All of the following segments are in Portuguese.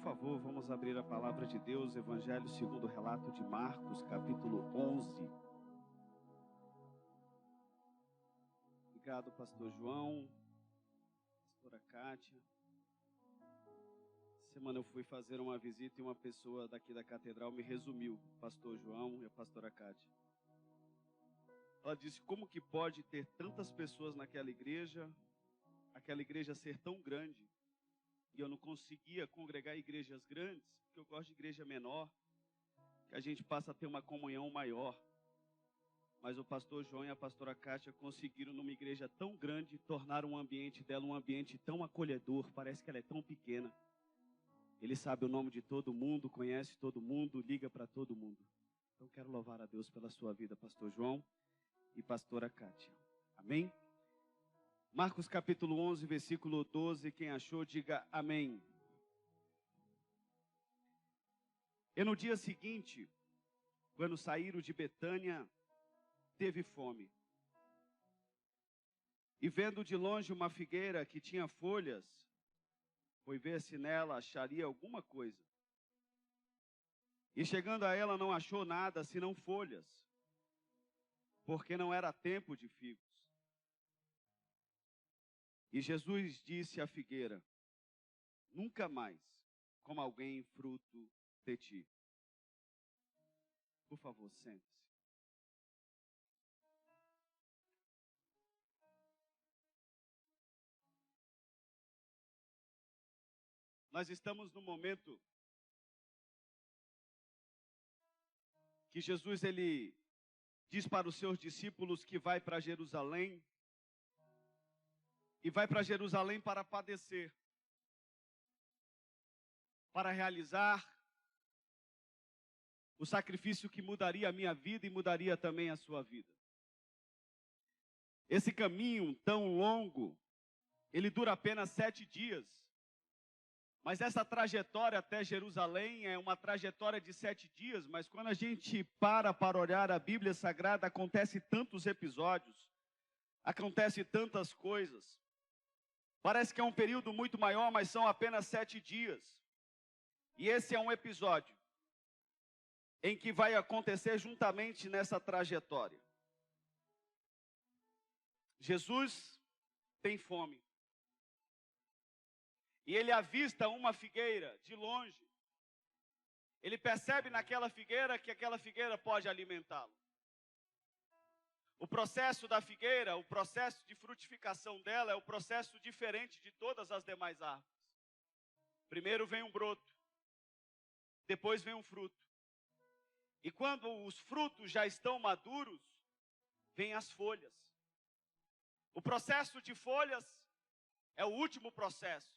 favor, vamos abrir a palavra de Deus, Evangelho segundo o relato de Marcos, capítulo 11. Obrigado, pastor João, pastora Kátia. Essa semana eu fui fazer uma visita e uma pessoa daqui da catedral me resumiu, o pastor João e a pastora Kátia. Ela disse, como que pode ter tantas pessoas naquela igreja, aquela igreja ser tão grande? E eu não conseguia congregar igrejas grandes, porque eu gosto de igreja menor, que a gente passa a ter uma comunhão maior. Mas o pastor João e a pastora Kátia conseguiram, numa igreja tão grande, tornar o ambiente dela um ambiente tão acolhedor. Parece que ela é tão pequena. Ele sabe o nome de todo mundo, conhece todo mundo, liga para todo mundo. Então quero louvar a Deus pela sua vida, pastor João e pastora Kátia. Amém? Marcos capítulo 11, versículo 12, quem achou, diga amém. E no dia seguinte, quando saíram de Betânia, teve fome. E vendo de longe uma figueira que tinha folhas, foi ver se nela acharia alguma coisa. E chegando a ela não achou nada, senão folhas, porque não era tempo de figos. E Jesus disse à figueira, nunca mais coma alguém fruto de ti. Por favor, sente-se. Nós estamos no momento que Jesus, ele diz para os seus discípulos que vai para Jerusalém, e vai para Jerusalém para padecer, para realizar o sacrifício que mudaria a minha vida e mudaria também a sua vida. Esse caminho tão longo, ele dura apenas 7 dias, mas essa trajetória até Jerusalém é uma trajetória de 7 dias, mas quando a gente para olhar a Bíblia Sagrada, acontece tantos episódios, acontece tantas coisas. Parece que é um período muito maior, mas são apenas 7 dias. E esse é um episódio em que vai acontecer juntamente nessa trajetória. Jesus tem fome. E ele avista uma figueira de longe. Ele percebe naquela figueira que aquela figueira pode alimentá-lo. O processo da figueira, o processo de frutificação dela é um processo diferente de todas as demais árvores. Primeiro vem um broto, depois vem um fruto. E quando os frutos já estão maduros, vêm as folhas. O processo de folhas é o último processo.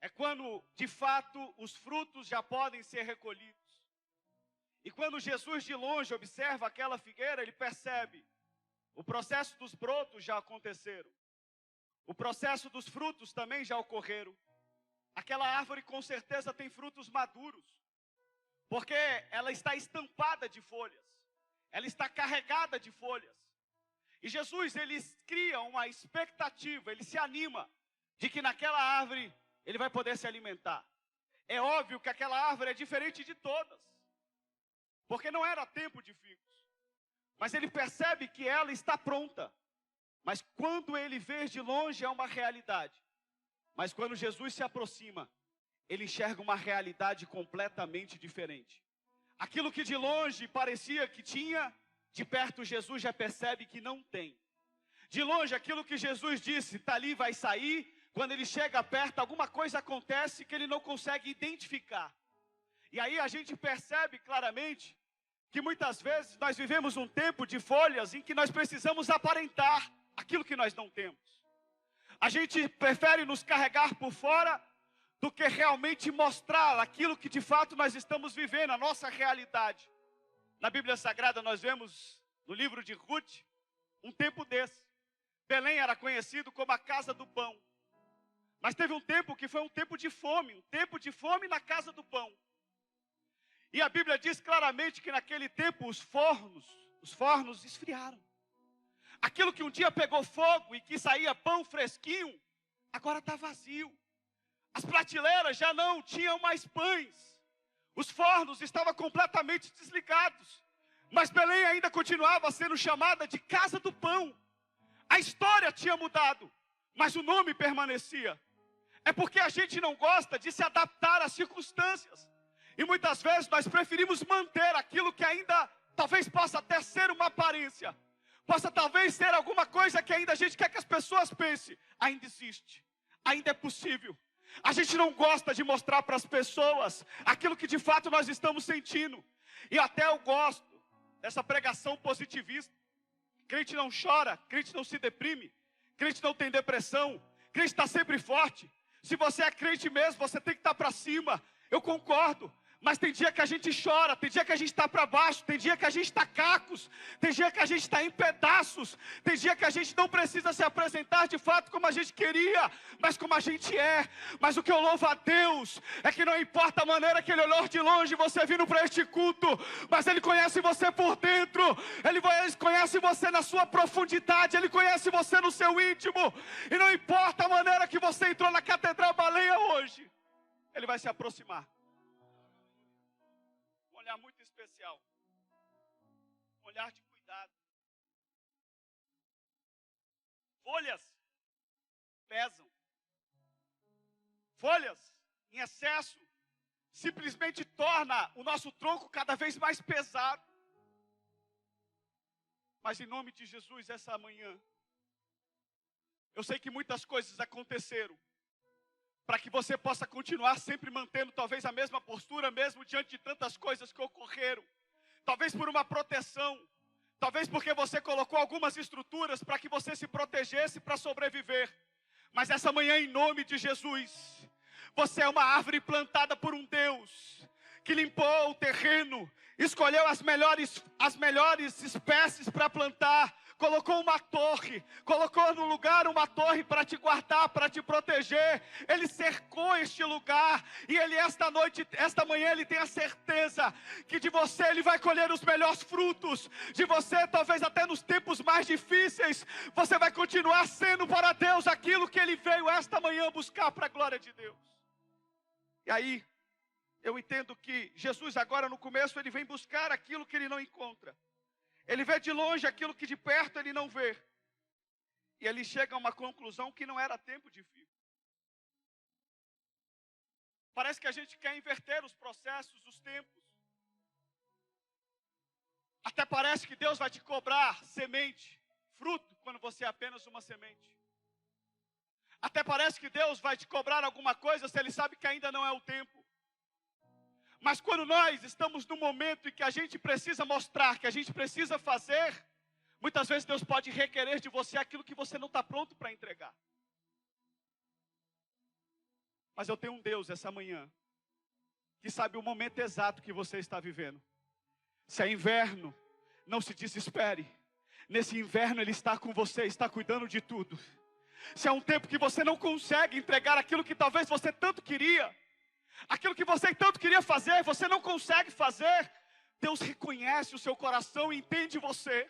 É quando, de fato, os frutos já podem ser recolhidos. E quando Jesus de longe observa aquela figueira, ele percebe, o processo dos brotos já aconteceram. O processo dos frutos também já ocorreram. Aquela árvore com certeza tem frutos maduros, porque ela está estampada de folhas. Ela está carregada de folhas. E Jesus, ele cria uma expectativa, ele se anima de que naquela árvore ele vai poder se alimentar. É óbvio que aquela árvore é diferente de todas, porque não era tempo de figos. Mas ele percebe que ela está pronta. Mas quando ele vê de longe é uma realidade. Mas quando Jesus se aproxima, ele enxerga uma realidade completamente diferente. Aquilo que de longe parecia que tinha, de perto Jesus já percebe que não tem. De longe aquilo que Jesus disse, está ali, vai sair. Quando ele chega perto, alguma coisa acontece que ele não consegue identificar. E aí a gente percebe claramente que muitas vezes nós vivemos um tempo de folhas em que nós precisamos aparentar aquilo que nós não temos. A gente prefere nos carregar por fora do que realmente mostrar aquilo que de fato nós estamos vivendo, a nossa realidade. Na Bíblia Sagrada nós vemos no livro de Ruth um tempo desse. Belém era conhecido como a casa do pão. Mas teve um tempo que foi um tempo de fome na casa do pão. E a Bíblia diz claramente que naquele tempo os fornos esfriaram. Aquilo que um dia pegou fogo e que saía pão fresquinho, agora está vazio. As prateleiras já não tinham mais pães. Os fornos estavam completamente desligados. Mas Belém ainda continuava sendo chamada de casa do pão. A história tinha mudado, mas o nome permanecia. É porque a gente não gosta de se adaptar às circunstâncias. E muitas vezes nós preferimos manter aquilo que ainda talvez possa até ser uma aparência. Possa talvez ser alguma coisa que ainda a gente quer que as pessoas pensem. Ainda existe, ainda é possível. A gente não gosta de mostrar para as pessoas aquilo que de fato nós estamos sentindo. E até eu gosto dessa pregação positivista. Crente não chora, crente não se deprime, crente não tem depressão, crente está sempre forte. Se você é crente mesmo, você tem que estar para cima. Eu concordo. Mas tem dia que a gente chora, tem dia que a gente está para baixo, tem dia que a gente está cacos, tem dia que a gente está em pedaços, tem dia que a gente não precisa se apresentar de fato como a gente queria, mas como a gente é. Mas o que eu louvo a Deus é que não importa a maneira que Ele olhou de longe você vindo para este culto, mas Ele conhece você por dentro, Ele conhece você na sua profundidade, Ele conhece você no seu íntimo, e não importa a maneira que você entrou na Catedral Baleia hoje, Ele vai se aproximar. Um olhar muito especial, um olhar de cuidado. Folhas pesam, folhas em excesso simplesmente torna o nosso tronco cada vez mais pesado. Mas em nome de Jesus, essa manhã, eu sei que muitas coisas aconteceram para que você possa continuar sempre mantendo talvez a mesma postura, mesmo diante de tantas coisas que ocorreram. Talvez por uma proteção, talvez porque você colocou algumas estruturas para que você se protegesse para sobreviver. Mas essa manhã, em nome de Jesus, você é uma árvore plantada por um Deus que limpou o terreno, escolheu as melhores espécies para plantar, colocou uma torre, colocou no lugar uma torre para te guardar, para te proteger. Ele cercou este lugar e Ele esta manhã, Ele tem a certeza que de você Ele vai colher os melhores frutos. De você, talvez até nos tempos mais difíceis, você vai continuar sendo para Deus aquilo que Ele veio esta manhã buscar para a glória de Deus. E aí, eu entendo que Jesus agora no começo, Ele vem buscar aquilo que Ele não encontra. Ele vê de longe aquilo que de perto Ele não vê. E Ele chega a uma conclusão que não era tempo de vir. Parece que a gente quer inverter os processos, os tempos. Até parece que Deus vai te cobrar semente, fruto, quando você é apenas uma semente. Até parece que Deus vai te cobrar alguma coisa se Ele sabe que ainda não é o tempo. Mas quando nós estamos num momento em que a gente precisa mostrar, que a gente precisa fazer, muitas vezes Deus pode requerer de você aquilo que você não está pronto para entregar. Mas eu tenho um Deus essa manhã, que sabe o momento exato que você está vivendo. Se é inverno, não se desespere. Nesse inverno Ele está com você, está cuidando de tudo. Se é um tempo que você não consegue entregar aquilo que talvez você tanto queria, aquilo que você tanto queria fazer, você não consegue fazer, Deus reconhece o seu coração e entende você.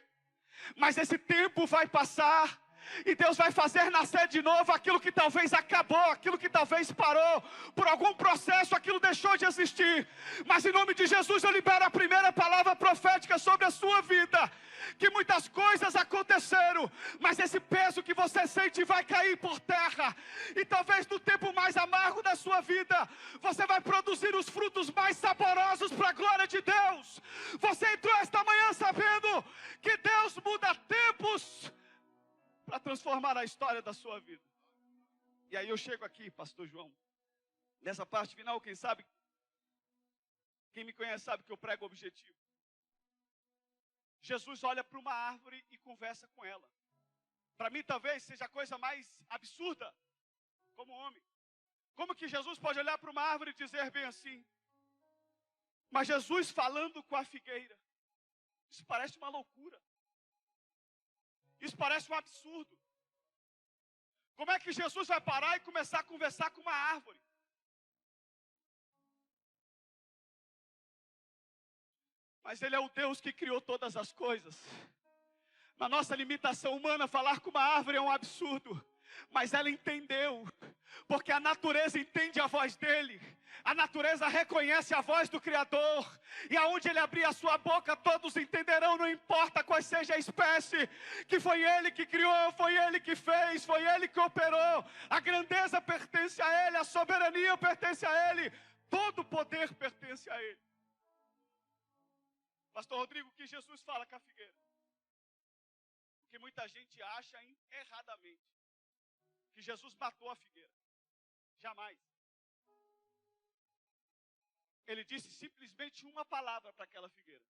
Mas esse tempo vai passar e Deus vai fazer nascer de novo aquilo que talvez acabou, aquilo que talvez parou, por algum processo aquilo deixou de existir. Mas em nome de Jesus eu libero a primeira palavra profética sobre a sua vida, que muitas coisas aconteceram, mas esse peso que você sente vai cair por terra, e talvez no tempo mais amargo da sua vida, você vai produzir os frutos mais saborosos para a glória de Deus. Você entrou esta manhã sabendo que Deus muda tempos para transformar a história da sua vida. E aí eu chego aqui, pastor João, nessa parte final, quem me conhece sabe que eu prego objetivo. Jesus olha para uma árvore e conversa com ela. Para mim talvez seja a coisa mais absurda como homem. Como que Jesus pode olhar para uma árvore e dizer bem assim? Mas Jesus falando com a figueira, isso parece uma loucura. Isso parece um absurdo. Como é que Jesus vai parar e começar a conversar com uma árvore? Mas Ele é o Deus que criou todas as coisas. Na nossa limitação humana, falar com uma árvore é um absurdo. Mas ela entendeu, porque a natureza entende a voz dele. A natureza reconhece a voz do Criador. E aonde ele abrir a sua boca, todos entenderão, não importa qual seja a espécie, que foi ele que criou, foi ele que fez, foi ele que operou. A grandeza pertence a ele, a soberania pertence a ele, todo o poder pertence a ele. Pastor Rodrigo, o que Jesus fala com a figueira? O que muita gente acha erradamente, que Jesus matou a figueira. Jamais. Ele disse simplesmente uma palavra para aquela figueira.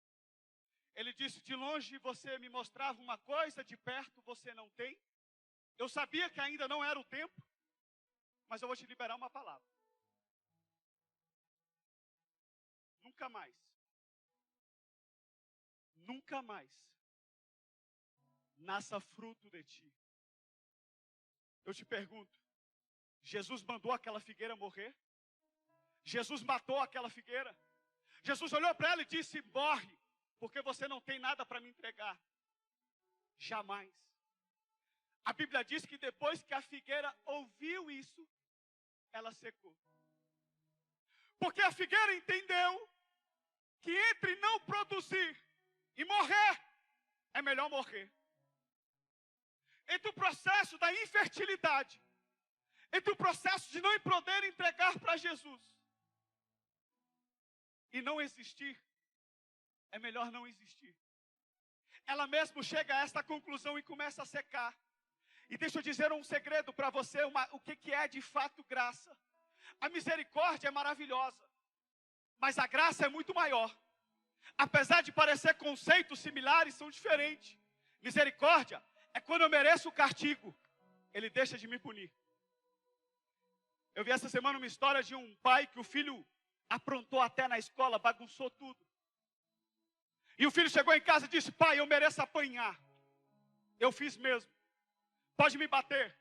Ele disse: de longe você me mostrava uma coisa, de perto você não tem. Eu sabia que ainda não era o tempo, mas eu vou te liberar uma palavra. Nunca mais. Nunca mais nasça fruto de ti. Eu te pergunto, Jesus mandou aquela figueira morrer? Jesus matou aquela figueira? Jesus olhou para ela e disse: morre, porque você não tem nada para me entregar. Jamais. A Bíblia diz que depois que a figueira ouviu isso, ela secou. Porque a figueira entendeu que entre não produzir e morrer, é melhor morrer. Entre o processo da infertilidade, entre o processo de não poder entregar para Jesus e não existir, é melhor não existir. Ela mesmo chega a esta conclusão e começa a secar. E deixa eu dizer um segredo para você, o que é de fato graça. A misericórdia é maravilhosa, mas a graça é muito maior. Apesar de parecer conceitos similares, são diferentes. Misericórdia é quando eu mereço o castigo, ele deixa de me punir. Eu vi essa semana uma história de um pai que o filho aprontou até na escola, bagunçou tudo. E o filho chegou em casa e disse: pai, eu mereço apanhar. Eu fiz mesmo. Pode me bater.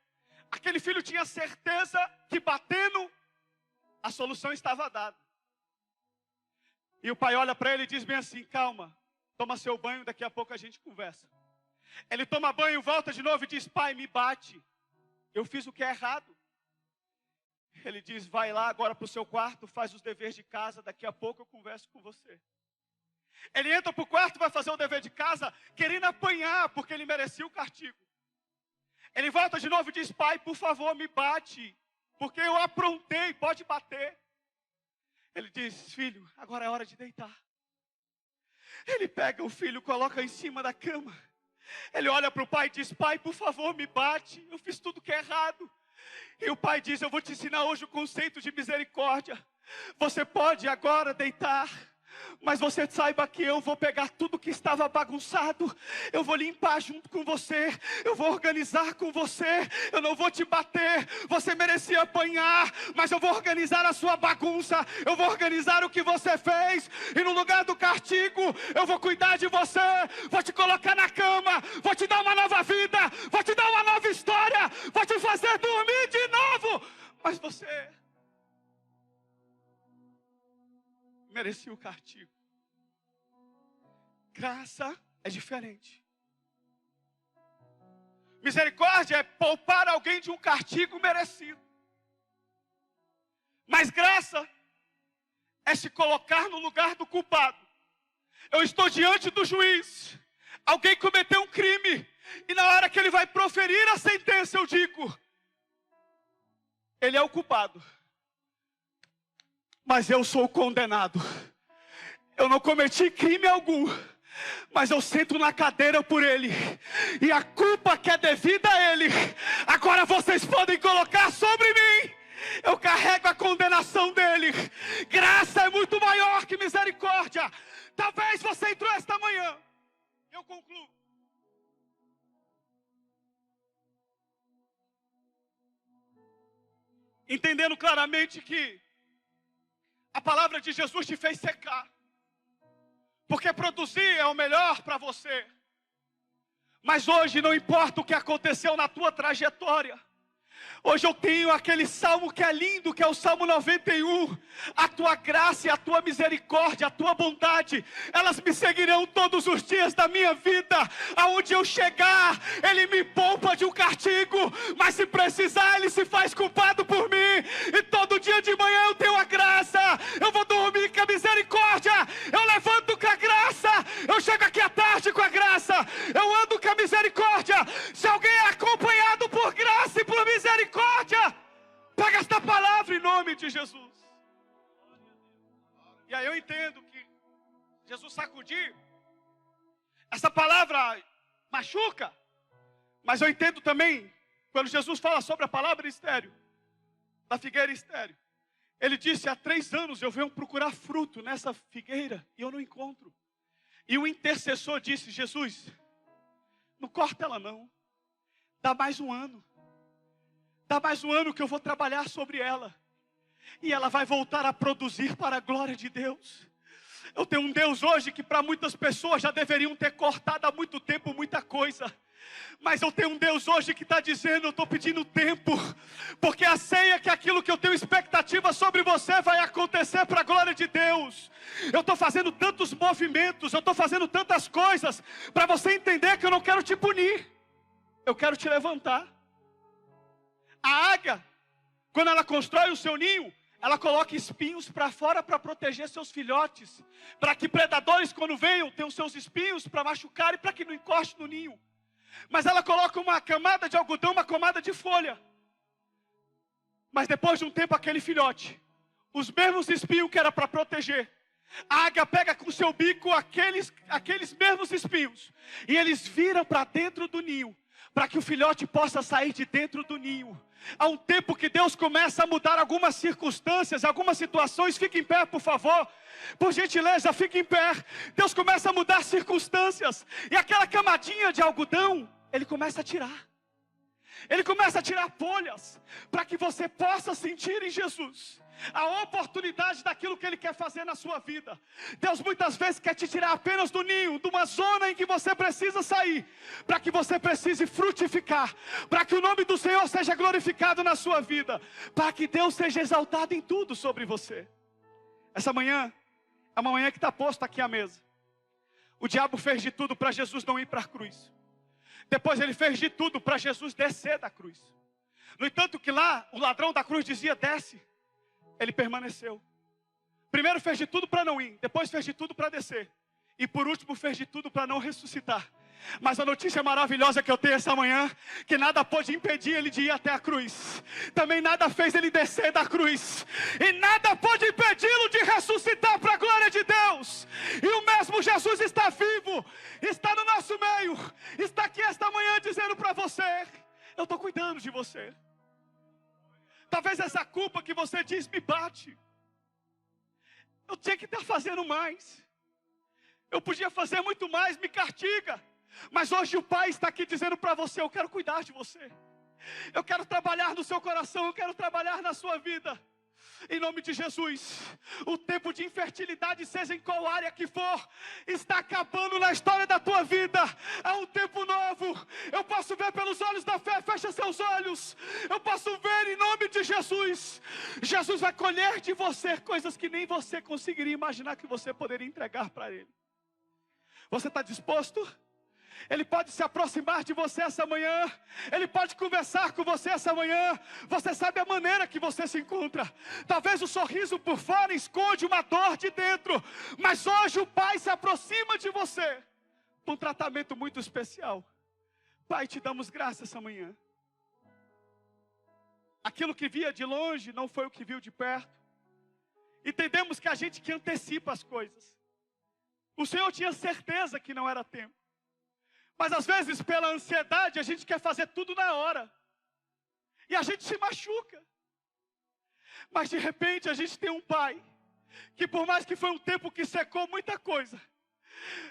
Aquele filho tinha certeza que batendo, a solução estava dada. E o pai olha para ele e diz bem assim: calma, toma seu banho, daqui a pouco a gente conversa. Ele toma banho, volta de novo e diz: pai, me bate. Eu fiz o que é errado. Ele diz: vai lá agora para o seu quarto, faz os deveres de casa, daqui a pouco eu converso com você. Ele entra para o quarto, vai fazer o dever de casa, querendo apanhar, porque ele merecia o castigo. Ele volta de novo e diz: pai, por favor, me bate, porque eu aprontei, pode bater. Ele diz: filho, agora é hora de deitar. Ele pega o filho, coloca em cima da cama. Ele olha para o pai e diz: pai, por favor, me bate, eu fiz tudo que é errado. E o pai diz: eu vou te ensinar hoje o conceito de misericórdia. Você pode agora deitar, mas você saiba que eu vou pegar tudo que estava bagunçado, eu vou limpar junto com você, eu vou organizar com você, eu não vou te bater, você merecia apanhar, mas eu vou organizar a sua bagunça, eu vou organizar o que você fez, e no lugar do castigo, eu vou cuidar de você, vou te colocar na cama, vou te dar uma nova vida, vou te dar uma nova história, vou te fazer dormir de novo, mas você merecia o castigo. Graça é diferente. Misericórdia é poupar alguém de um castigo merecido. Mas graça é se colocar no lugar do culpado. Eu estou diante do juiz. Alguém cometeu um crime. E na hora que ele vai proferir a sentença, eu digo: ele é o culpado, mas eu sou o condenado. Eu não cometi crime algum, mas eu sento na cadeira por ele, e a culpa que é devida a ele, agora vocês podem colocar sobre mim. Eu carrego a condenação dele. Graça é muito maior que misericórdia. Talvez você entrou esta manhã, eu concluo, entendendo claramente que a palavra de Jesus te fez secar, porque produzir é o melhor para você. Mas hoje não importa o que aconteceu na tua trajetória, Hoje eu tenho aquele salmo que é lindo, que é o Salmo 91. A tua graça e a tua misericórdia, a tua bondade, elas me seguirão todos os dias da minha vida. Aonde eu chegar, Ele me poupa de um castigo, mas se precisar, Ele se faz culpado por mim. E todo dia de manhã eu tenho a graça, eu vou dormir com a misericórdia, eu levanto com a graça, eu chego aqui à tarde com a graça, eu ando com a misericórdia. Se alguém é acompanhado por graça e por misericórdia, pega esta palavra em nome de Jesus. E aí eu entendo que Jesus sacudir, essa palavra machuca, mas eu entendo também, quando Jesus fala sobre a palavra estéril, da figueira estéril, Ele disse: há 3 anos eu venho procurar fruto nessa figueira e eu não encontro. E o intercessor disse: Jesus, não corta ela não, dá mais um ano. Dá mais um ano que eu vou trabalhar sobre ela. E ela vai voltar a produzir para a glória de Deus. Eu tenho um Deus hoje que para muitas pessoas já deveriam ter cortado há muito tempo muita coisa. Mas eu tenho um Deus hoje que está dizendo: eu estou pedindo tempo. Porque a ceia, que é aquilo que eu tenho expectativa sobre você, vai acontecer para a glória de Deus. Eu estou fazendo tantos movimentos, eu estou fazendo tantas coisas, para você entender que eu não quero te punir. Eu quero te levantar. A águia, quando ela constrói o seu ninho, ela coloca espinhos para fora para proteger seus filhotes, para que predadores, quando venham, tenham seus espinhos para machucar e para que não encoste no ninho. Mas ela coloca uma camada de algodão, uma camada de folha. Mas depois de um tempo, aquele filhote, os mesmos espinhos que era para proteger, a águia pega com seu bico aqueles mesmos espinhos, e eles viram para dentro do ninho, para que o filhote possa sair de dentro do ninho. Há um tempo que Deus começa a mudar algumas circunstâncias, algumas situações. Fique em pé, por favor. Por gentileza, fique em pé. Deus começa a mudar circunstâncias. E aquela camadinha de algodão, Ele começa a tirar. Ele começa a tirar folhas, para que você possa sentir em Jesus a oportunidade daquilo que Ele quer fazer na sua vida. Deus muitas vezes quer te tirar apenas do ninho, de uma zona em que você precisa sair, para que você precise frutificar, para que o nome do Senhor seja glorificado na sua vida, para que Deus seja exaltado em tudo sobre você. Essa manhã é uma manhã que está posta aqui à mesa. O diabo fez de tudo para Jesus não ir para a cruz. Depois ele fez de tudo para Jesus descer da cruz. No entanto que lá, o ladrão da cruz dizia: desce. Ele permaneceu. Primeiro fez de tudo para não ir, depois fez de tudo para descer, e por último fez de tudo para não ressuscitar. Mas a notícia maravilhosa que eu tenho essa manhã, que nada pôde impedir ele de ir até a cruz, também nada fez ele descer da cruz, e nada pôde impedi-lo de ressuscitar para a glória de Deus. E o mesmo Jesus está vivo, está no nosso meio, está aqui esta manhã dizendo para você: eu estou cuidando de você. Talvez essa culpa que você diz me bate. Eu tinha que estar fazendo mais. Eu podia fazer muito mais, me castiga. Mas hoje o Pai está aqui dizendo para você: eu quero cuidar de você. Eu quero trabalhar no seu coração, eu quero trabalhar na sua vida. Em nome de Jesus, o tempo de infertilidade, seja em qual área que for, está acabando na história da tua vida. Há um tempo novo. Eu posso ver pelos olhos da fé. Fecha seus olhos. Eu posso ver em nome de Jesus. Jesus vai colher de você coisas que nem você conseguiria imaginar que você poderia entregar para Ele. Você está disposto? Ele pode se aproximar de você essa manhã. Ele pode conversar com você essa manhã. Você sabe a maneira que você se encontra. Talvez o sorriso por fora esconde uma dor de dentro, mas hoje o Pai se aproxima de você com um tratamento muito especial. Pai, te damos graça essa manhã. Aquilo que via de longe não foi o que viu de perto. Entendemos que a gente que antecipa as coisas. O Senhor tinha certeza que não era tempo. Mas às vezes pela ansiedade a gente quer fazer tudo na hora. E a gente se machuca. Mas de repente a gente tem um Pai que, por mais que foi um tempo que secou muita coisa,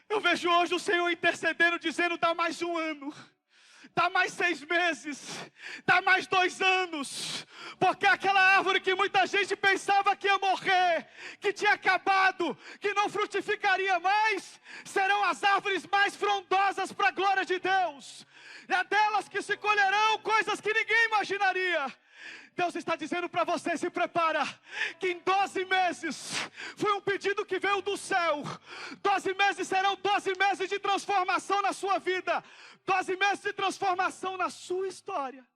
eu vejo hoje o Senhor intercedendo, dizendo: dá mais um ano. dá mais 6 meses, dá mais 2 anos, porque aquela árvore que muita gente pensava que ia morrer, que tinha acabado, que não frutificaria mais, serão as árvores mais frondosas para a glória de Deus. É delas que se colherão coisas que ninguém imaginaria. Deus está dizendo para você, se prepara, que em 12 meses, foi um pedido que veio do céu, 12 meses serão 12 meses de transformação na sua vida, 12 meses de transformação na sua história,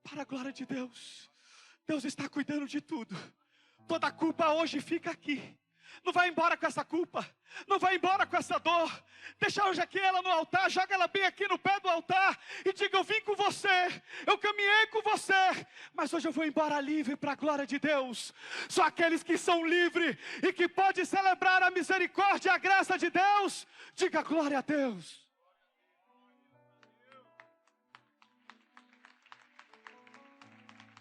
para a glória de Deus. Deus está cuidando de tudo, toda a culpa hoje fica aqui. Não vai embora com essa culpa, não vai embora com essa dor. Deixa hoje aqui ela no altar, joga ela bem aqui no pé do altar e diga: eu vim com você, eu caminhei com você, mas hoje eu vou embora livre para a glória de Deus. Só aqueles que são livres e que podem celebrar a misericórdia e a graça de Deus, diga glória a Deus.